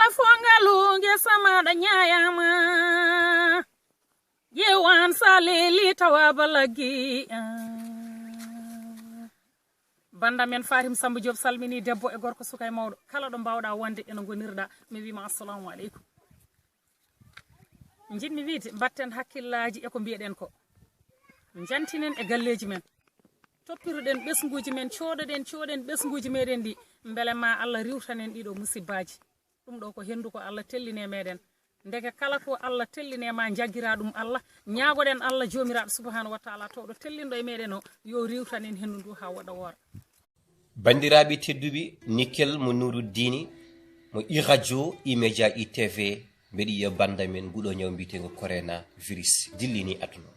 kala fongalu gesama da nyayama yewan saleli tawabalagi banda men Fatim Samba Diop salmini debbo e gorko suka e mawdo kala do bawda wonde eno gonirda mi wi ma assalamu alaikum jinmi wiide batten hakkillaji e ko bieden ko jantinen e galleji men toppiruden besnguji men coododen besnguji meden di mbele ma Allah riwtanen dido musibbaji dum do ko hendu ko Allah telline meden ndeke kala ko Allah telline ma jagira dum Allah nyaagoden Allah jomiraado subhanahu wa ta'ala to do tellindo e meden o yo riwtanen hendu ha wada wor bandiraɓe tedduɓe nickel mo Nuruddini mo radio imedia ITV mbeɗi yiya banda men guɗo ñaw mbitego corona virus dillini aduna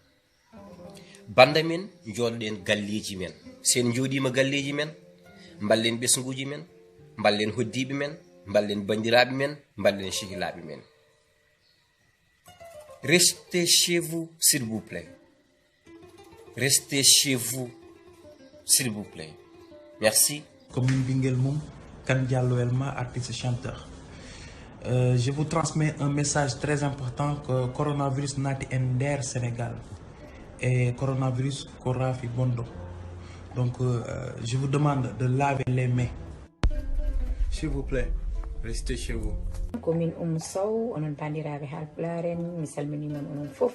banda men jooɗoɗen galleji men sen jooɗima galleji men ballen ɓesguji men ballen hoddiɓe men ballen bandiraɓe men ballen sehilaɓe men restez chez vous s'il vous plaît restez chez vous s'il vous plaît. Merci. Commune Bingel Moum, Kan Diallo Elma, artiste chanteur. Je vous transmets un message très important que coronavirus nati ender Sénégal et coronavirus Korafi Bondo. Donc je vous demande de laver les mains. S'il vous plaît, restez chez vous. Commune Sow, onon bandiraɓe halplaren mi salminimon onon fof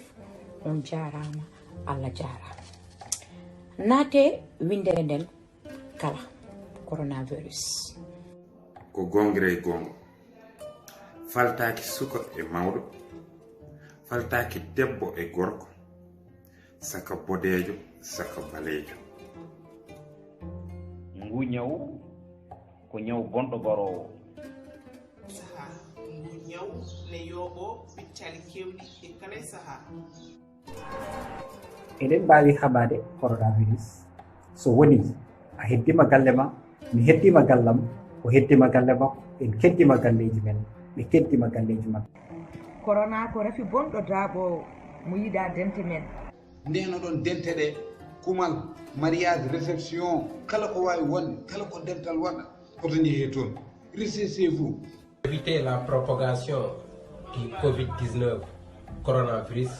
on jarama Allah jarama naate windere nden kala coronavirus ko gongre gongo faltaaki suka e mawɗo faltaaki debbo e gorko saka bodejo saka balejo ngu ñaw ko ñaw bonɗo barowo saha ngu ñaw ne yoɓo piccali kewɗi e kala saha eɗen mbawi haɓade coronavirus so woni a heddima galle ma mi heddima gallam o heddima galle makko en keddima galleji men ɓe keddima galleji makko corona ko rafi bonɗo daaɓo mo yiɗa dente men ndeno ɗon dente ɗe kumal mariage réception kala ko wawi wonde kala ko dental waɗa koto jeehe toon restez chez vous. Éviter la propagation du Covid-19 coronavirus,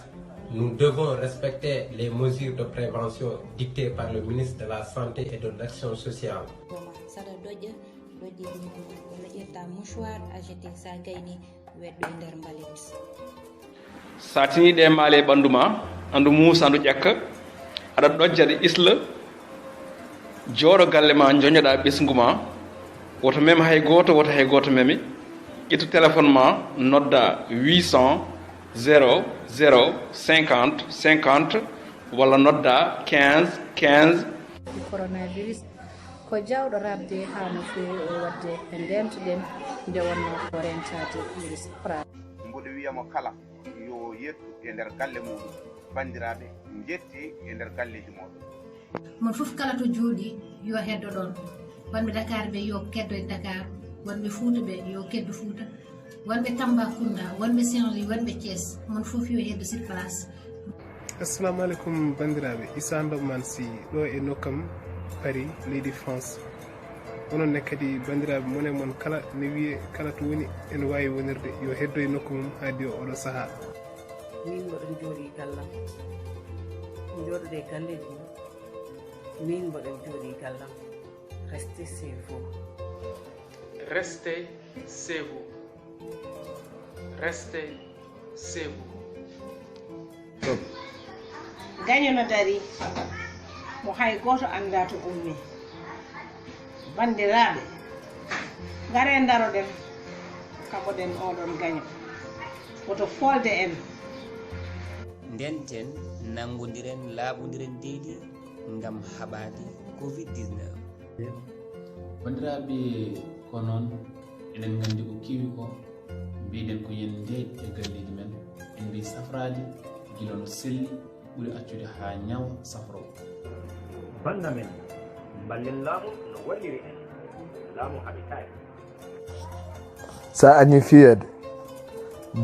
nous devons respecter les mesures de prévention dictées par le ministre de la Santé et de l'Action sociale. Sa tiniɗe maale ɓandu ma andu muusa andu ƴakka aɗa ɗojja ɗe isla jooɗo galle ma joñoɗa ɓesgu ma woto mem hay goto memi ƴettu téléphone ma nodda 800 00 50 50 walla nodda 15 15. Coronavirus ko jawɗo rabde ha no fewi o wadde e ndemtoɗen nde wonno ko rentade virus pra mboɗo wiyamo kala yo yettu e nder galle muɗum bandiraɓe jetti e nder galleji moɗon mon fof kala to jooɗi yo heddo ɗon wonɓe Dakar ɓe yo keddo e Dakar wonɓe Fouta ɓe yo keddo Fouta wonɓe Tambacounda wonɓe Saint-Louis wonɓe Thiès mon fof yo heddo sur place. Assalamu alaikum bandiraɓe Issa Ndomman Sy ɗo e nokkam Paris leydi France onon ne kadi bandiraɓe monen mon kala ne wiye kala to woni ene wawi wonirde yo heddo e nokku mum haadi o oɗo saaha min mboɗon jooɗi gallam jooɗoɗe galleji mum min mboɗon jooɗi gallam restez chez vous. Restez chez vous. Restez chez vous. Gaño no dari mo hay goto anda to ummi bandiraɓe gare daroɗen kaɓoɗen oɗon gaño woto folde en ndenten nangodiren laaɓodiren deydi ngam haɓade covid-19. bandiraɓe ko noon eɗen gandi ko kiwi ko mbiɗen ko yen ndeeƴ e galleji men en mbi safrade gila no selli ɓuuri accude ha ñawa safro banda men ballen laamu no walliri en laamu haɓitaye sa añi fiyede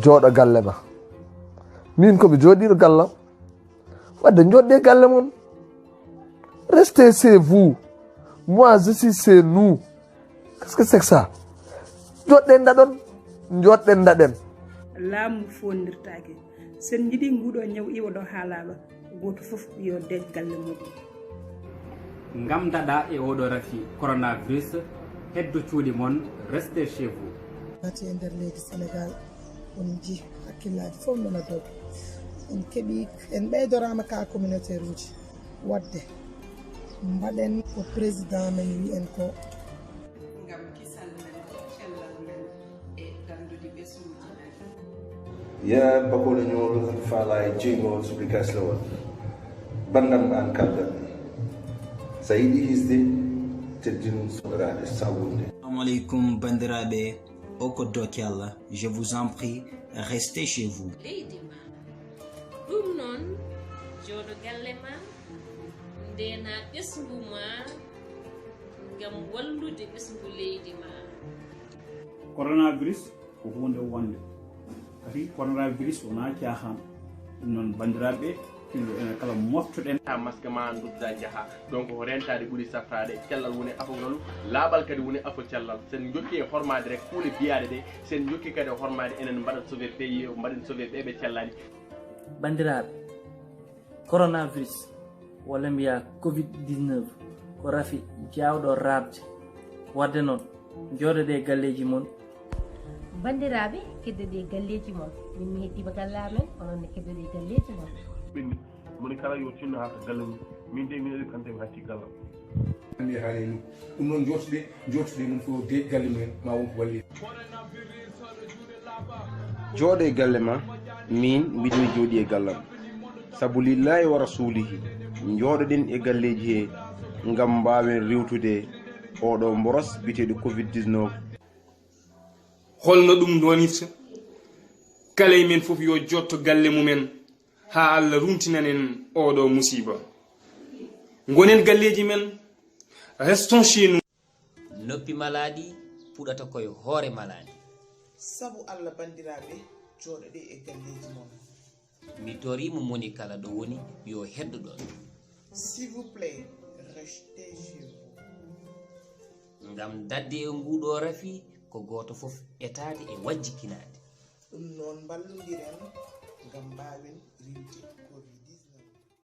jooɗo galle ma min komi jooɗiɗo gallam wadde joɗɗe galle mon restez chez vous moi je suis chez nous qu'est-ce que c'est que ça joɗɗe daɗon joɗɗen daɗen laamu fondirtaake sen jiɗi nguuɗo ñaw iwa ɗo haalaama gooto fof yo dej galle muɗum ngam daɗa e oɗo rafi coronavirus heddo cuuɗi mon restez chez vous ati e nder leydi sénégal on ji hakkillaji fof nana dow en keeɓi en ɓeydorama ka communautaire uji wadde mbaɗen ko président men wi en ko ngam kisal men cellal men e dandude ɓesmuji men ya bakolo ñool faala e jeygol supplication lawol bandam an kalda sa yiɗi hisde teddin soɗorade sawunde. Assalamu alaikum bandiraɓe o ko doki Allah, je vous en prie restez chez vous. leydi ma ɗum noon jooɗo galle ma ndena ɓesngu ma ngam wallude ɓesngu leydi ma. coronavirus ko hunde wonde kadi coronavirus wona caahan ɗum noon bandiraɓe tillo ene kala moftoɗen ha masque ma dudda jaaha donc ko rentade ɓuuri safrade cellal woni afogol laaɓal kadi woni afo cellal sen jokki e hormade rek kuule biyade ɗe sen jokki kadi e hormade enen mbaɗat sauvé pays mbaɗen sauvé ɓeɓe cellani bandiraɓe coronavirus walla mbiya covid 19 ko rafi jawɗo rabde wadde noon jooɗoɗe galleji mon bandiraɓe keddoɗe galleji mon min mi heddima galle amen onon ne keddoɗe galleji mon ɓenni moni kala yo tinno ha to galle mum min de min kante mi hatti gallam andi haali ni ɗum noon jottuɗe mum fof de galle mumen ma wonko walli jooɗe galle ma min mbiɗmi jooɗi e gallam sabu lillahi wa rasulihi jooɗoɗen e galleji he ngam mbawen rewtude oɗo mboros biteɗo covid 19 holno ɗum donirta kala e men fof yo jotto galle mumen ha Allah runtinanen oɗo musiba gonen galleji men restons chez nous. noppi maladi puɗata koye hoore maladi sabu Allah bandiraɓe jooɗoɗe e galleji mon mi torimo moni kala ɗo woni yo heddo ɗon s'il vous plaît restez chez vous ngam dadde e nguɗo rafi ko goto fof etade e wajjikinade ɗum noon ballodiren ngam mbawen rimde